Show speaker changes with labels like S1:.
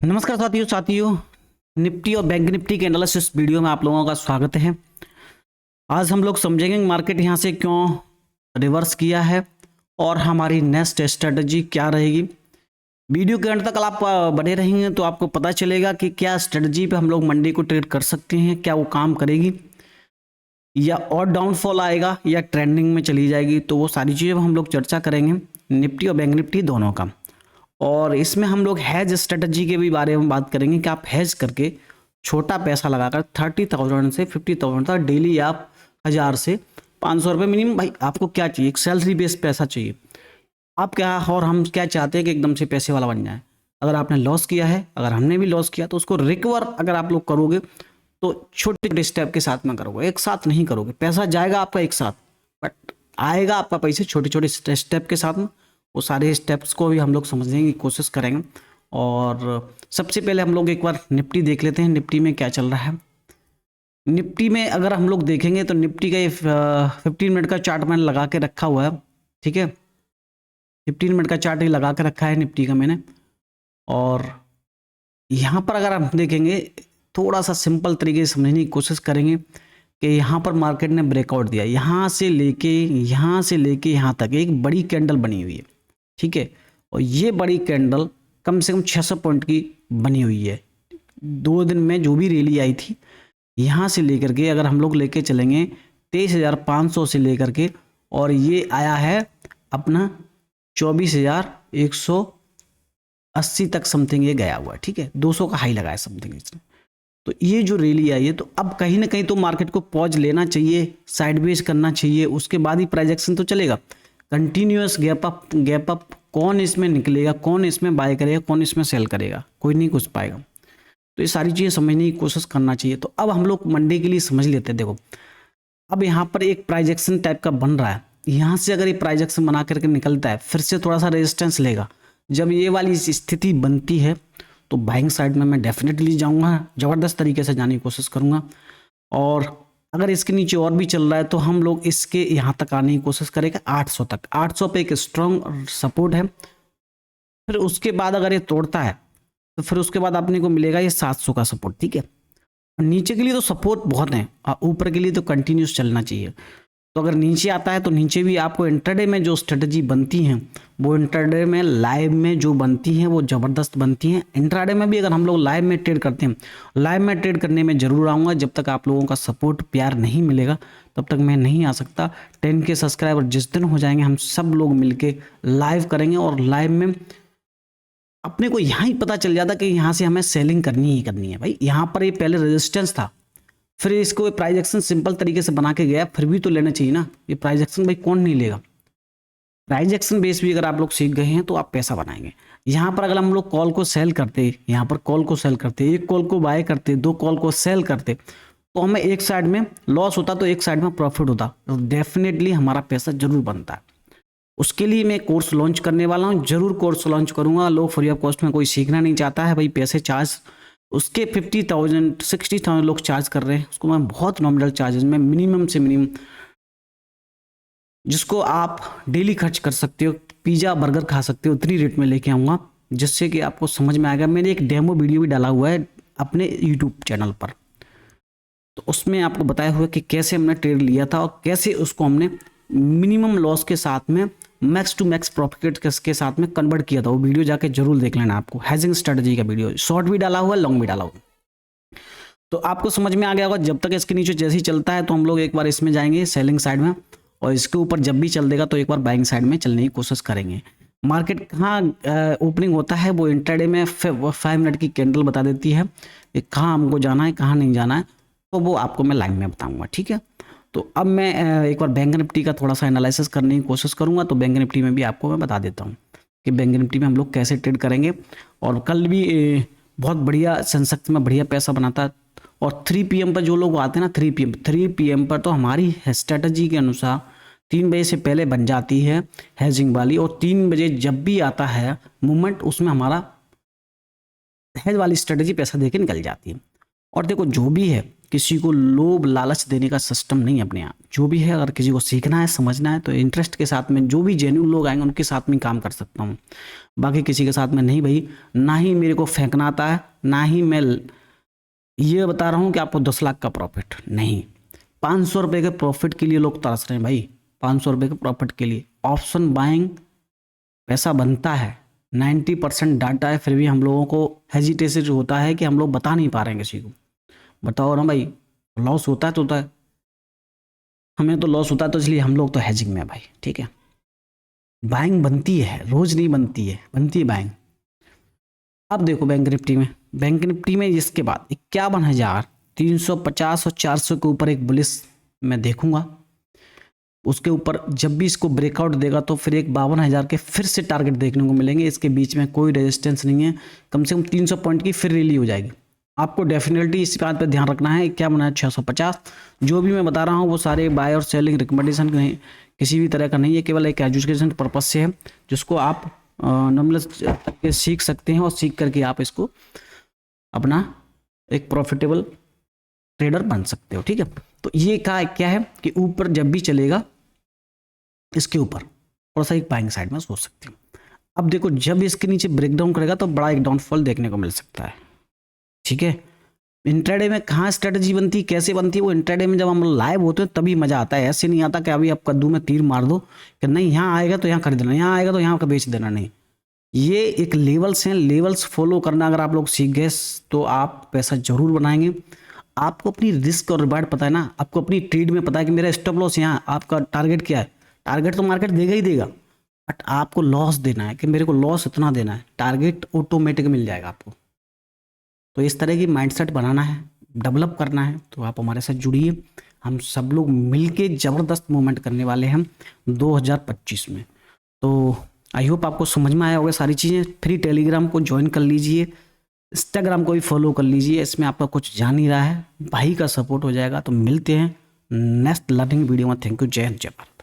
S1: नमस्कार साथियों निफ्टी और बैंक निफ्टी के एनालिसिस वीडियो में आप लोगों का स्वागत है। आज हम लोग समझेंगे मार्केट यहां से क्यों रिवर्स किया है और हमारी नेक्स्ट स्ट्रेटजी क्या रहेगी। वीडियो के अंत तक आप बने रहेंगे तो आपको पता चलेगा कि क्या स्ट्रेटजी पे हम लोग मंडे को ट्रेड कर सकते हैं, क्या वो काम करेगी या और डाउनफॉल आएगा या ट्रेंडिंग में चली जाएगी। तो वो सारी चीज़ें हम लोग चर्चा करेंगे निफ्टी और बैंक निफ्टी दोनों का। और इसमें हम लोग हैज स्ट्रेटजी के भी बारे में बात करेंगे कि आप हैज करके छोटा पैसा लगाकर 30,000 से 50,000 तक डेली आप 1000 से 500 रुपये मिनिमम, भाई आपको क्या चाहिए, एक सैलरी बेस्ड पैसा चाहिए आप क्या, और हम क्या चाहते हैं कि एकदम से पैसे वाला बन जाए। अगर आपने लॉस किया है, अगर हमने भी लॉस किया तो उसको रिकवर अगर आप लोग करोगे तो छोटे छोटे स्टेप के साथ में करोगे, एक साथ नहीं करोगे। पैसा जाएगा आपका एक साथ, बट आएगा आपका पैसे छोटे छोटे स्टेप के साथ में। वो सारे स्टेप्स को भी हम लोग समझने की कोशिश करेंगे। और सबसे पहले हम लोग एक बार निफ्टी देख लेते हैं, निफ्टी में क्या चल रहा है। निफ्टी में अगर हम लोग देखेंगे तो निफ्टी का ये 15 मिनट का चार्ट मैंने लगा के रखा हुआ है, ठीक है। 15 मिनट का चार्ट ही लगा के रखा है निफ्टी का मैंने। और यहाँ पर अगर हम देखेंगे थोड़ा सा सिंपल तरीके से समझने की कोशिश करेंगे कि यहाँ पर मार्केट ने ब्रेकआउट दिया, यहाँ से लेके यहाँ तक एक बड़ी कैंडल बनी हुई है, ठीक है। और ये बड़ी कैंडल कम से कम 600 पॉइंट की बनी हुई है। 2 दिन में जो भी रैली आई थी यहाँ से लेकर के अगर हम लोग लेके चलेंगे 23,500 से लेकर के, और ये आया है अपना 24,180 तक समथिंग ये गया हुआ है, ठीक है। 200 का हाई लगाया समथिंग इसने। तो ये जो रैली आई है तो अब कहीं ना कहीं तो मार्केट को पॉज लेना चाहिए, साइडवेज करना चाहिए, उसके बाद ही प्राइस एक्शन तो चलेगा। कंटिन्यूअस गैप अप कौन इसमें निकलेगा, कौन इसमें बाय करेगा, कौन इसमें सेल करेगा, कोई नहीं कुछ पाएगा। तो ये सारी चीज़ें समझने की कोशिश करना चाहिए। तो अब हम लोग मंडे के लिए समझ लेते हैं। देखो अब यहाँ पर एक प्राइस एक्शन टाइप का बन रहा है, यहाँ से अगर ये प्राइस एक्शन बना करके निकलता है फिर से थोड़ा सा रेजिस्टेंस लेगा। जब ये वाली स्थिति बनती है तो बाइंग साइड में मैं डेफिनेटली जाऊँगा, ज़बरदस्त तरीके से जाने की कोशिश करूँगा। और अगर इसके नीचे और भी चल रहा है तो हम लोग इसके यहाँ तक आने की कोशिश करेंगे 800 तक। 800 पे एक स्ट्रॉन्ग सपोर्ट है। फिर उसके बाद अगर ये तोड़ता है तो फिर उसके बाद अपने को मिलेगा ये 700 का सपोर्ट, ठीक है। नीचे के लिए तो सपोर्ट बहुत है, ऊपर के लिए तो कंटिन्यूस चलना चाहिए। तो अगर नीचे आता है तो नीचे भी आपको इंटरडे में जो स्ट्रेटजी बनती हैं वो इंटरडे में लाइव में जो बनती हैं वो ज़बरदस्त बनती हैं। इंट्राडे में भी अगर हम लोग लाइव में ट्रेड करते हैं, लाइव में ट्रेड करने में ज़रूर आऊँगा। जब तक आप लोगों का सपोर्ट प्यार नहीं मिलेगा तब तक मैं नहीं आ सकता। 10K सब्सक्राइबर जिस दिन हो जाएंगे हम सब लोग मिलके लाइव करेंगे, और लाइव में अपने को यहाँ ही पता चल जाता कि यहाँ से हमें सेलिंग करनी ही करनी है। भाई यहाँ पर ये पहले रेजिस्टेंस था, फिर इसको प्राइस एक्शन सिंपल तरीके से बना के गया, फिर भी तो लेना चाहिए ना। ये प्राइस एक्शन भाई कौन नहीं लेगा। प्राइस एक्शन बेस भी अगर आप लोग सीख गए हैं तो आप पैसा बनाएंगे। यहाँ पर अगर हम लोग कॉल को सेल करते, यहाँ पर कॉल को सेल करते, एक कॉल को बाय करते, 2 कॉल को सेल करते, तो हमें एक साइड में लॉस होता तो एक साइड में प्रॉफिट होता, तो डेफिनेटली हमारा पैसा जरूर बनता है। उसके लिए मैं कोर्स लॉन्च करने वाला हूँ, जरूर कोर्स लॉन्च करूँगा। लोग फ्री ऑफ कॉस्ट में कोई सीखना नहीं चाहता है भाई, पैसे चार्ज उसके 50,000 60,000 लोग चार्ज कर रहे हैं, उसको मैं बहुत नॉमिनल चार्जेस में मिनिमम से मिनिमम जिसको आप डेली खर्च कर सकते हो, पिज़्ज़ा बर्गर खा सकते हो, उतनी रेट में लेके आऊँगा जिससे कि आपको समझ में आएगा। मैंने एक डेमो वीडियो भी डाला हुआ है अपने यूट्यूब चैनल पर, तो उसमें आपको बताया हुआ कि कैसे हमने ट्रेड लिया था और कैसे उसको हमने मिनिमम लॉस के साथ में मैक्स टू मैक्स प्रॉफिट के साथ में कन्वर्ट किया था। वो वीडियो जाके जरूर देख लेना। आपको हैजिंग स्ट्रेटजी का वीडियो शॉर्ट भी डाला हुआ है, लॉन्ग भी डाला हुआ, तो आपको समझ में आ गया होगा। जब तक इसके नीचे जैसे ही चलता है तो हम लोग एक बार इसमें जाएंगे सेलिंग साइड में, और इसके ऊपर जब भी चल देगा तो एक बार बाइंग साइड में चलने की कोशिश करेंगे। मार्केट कहाँ ओपनिंग होता है वो इंट्राडे में 5 मिनट की कैंडल बता देती है कि कहाँ हमको जाना है कहाँ नहीं जाना है, तो वो आपको मैं लाइन में बताऊँगा, ठीक है। तो अब मैं एक बार बैंक निफ्टी का थोड़ा सा एनालिसिस करने की कोशिश करूंगा। तो बैंक निफ्टी में भी आपको मैं बता देता हूं कि बैंक निफ्टी में हम लोग कैसे ट्रेड करेंगे। और कल भी बहुत बढ़िया सेंसेक्स में बढ़िया पैसा बनाता है। और 3 PM पर जो लोग आते हैं ना, 3 PM पर तो हमारी स्ट्रेटजी के अनुसार 3 बजे से पहले बन जाती है हेजिंग वाली, और 3 बजे जब भी आता है मूवमेंट उसमें हमारा हेज वाली स्ट्रेटजी पैसा दे के निकल जाती है। और देखो जो भी है, किसी को लोभ लालच देने का सिस्टम नहीं है अपने यहाँ। जो भी है, अगर किसी को सीखना है, समझना है, तो इंटरेस्ट के साथ में जो भी जेन्युइन लोग आएंगे उनके साथ में काम कर सकता हूँ, बाकी किसी के साथ में नहीं भाई। ना ही मेरे को फेंकना आता है, ना ही मैं ये बता रहा हूँ कि आपको 10 लाख का प्रॉफिट नहीं। 500 रुपये के प्रॉफिट के लिए लोग तरस रहे हैं भाई, 500 रुपये के प्रॉफिट के लिए। ऑप्शन बाइंग पैसा बनता है, 90% डाटा है, फिर भी हम लोगों को हेजिटेशन होता है कि हम लोग बता नहीं पा रहे हैं किसी को। बताओ ना भाई, लॉस होता है तो होता है, हमें तो लॉस होता है, तो इसलिए हम लोग तो हेजिंग में है भाई, ठीक है। बाइंग बनती है, रोज नहीं बनती है, बनती है बाइंग। अब देखो बैंक निफ्टी में इसके बाद 51,350 और 400 के ऊपर एक बुलिश मैं देखूंगा। उसके ऊपर जब भी इसको ब्रेकआउट देगा तो फिर एक 52,000 के फिर से टारगेट देखने को मिलेंगे। इसके बीच में कोई रेजिस्टेंस नहीं है, कम से कम 300 पॉइंट की फिर रैली हो जाएगी। आपको डेफिनेटली इस बात पे ध्यान रखना है। क्या बना है 650। जो भी मैं बता रहा हूँ वो सारे बाय और सेलिंग रिकमेंडेशन नहीं, किसी भी तरह का नहीं है, केवल एक एजुकेशन पर्पज से है, जिसको आप नॉलेज करके सीख सकते हैं और सीख करके आप इसको अपना एक प्रॉफिटेबल ट्रेडर बन सकते हो, ठीक है। तो ये क्या है कि ऊपर जब भी चलेगा इसके ऊपर थोड़ा सा एक बाइंग साइड में सोच सकते हो। अब देखो जब इसके नीचे ब्रेकडाउन करेगा तो बड़ा एक डाउनफॉल देखने को मिल सकता है, ठीक है। इंट्राडे में कहाँ स्ट्रेटजी बनती है, कैसे बनती है, वो इंट्राडे में जब हम लाइव होते हैं तभी मजा आता है। ऐसे नहीं आता कि अभी आप कद्दू में तीर मार दो कि नहीं यहाँ आएगा तो यहाँ खरीद देना, यहाँ आएगा तो यहाँ का बेच देना, नहीं। ये एक लेवल्स हैं, लेवल्स फॉलो करना अगर आप लोग सीख गए तो आप पैसा जरूर बनाएंगे। आपको अपनी रिस्क और रिवार्ड पता है ना, आपको अपनी ट्रेड में पता है कि मेरा स्टॉप लॉस यहाँ, आपका टारगेट क्या है। टारगेट तो मार्केट देगा ही देगा, बट आपको लॉस देना है कि मेरे को लॉस इतना देना है, टारगेट ऑटोमेटिक मिल जाएगा आपको। तो इस तरह की माइंडसेट बनाना है, डेवलप करना है, तो आप हमारे साथ जुड़िए। हम सब लोग मिलके ज़बरदस्त मूवमेंट करने वाले हैं 2025 में। तो आई होप आपको समझ में आया होगा सारी चीज़ें। फ्री टेलीग्राम को ज्वाइन कर लीजिए, इंस्टाग्राम को भी फॉलो कर लीजिए, इसमें आपका कुछ जान ही रहा है, भाई का सपोर्ट हो जाएगा। तो मिलते हैं नेक्स्ट लर्निंग वीडियो में। थैंक यू, जय हिंद, जय भारत।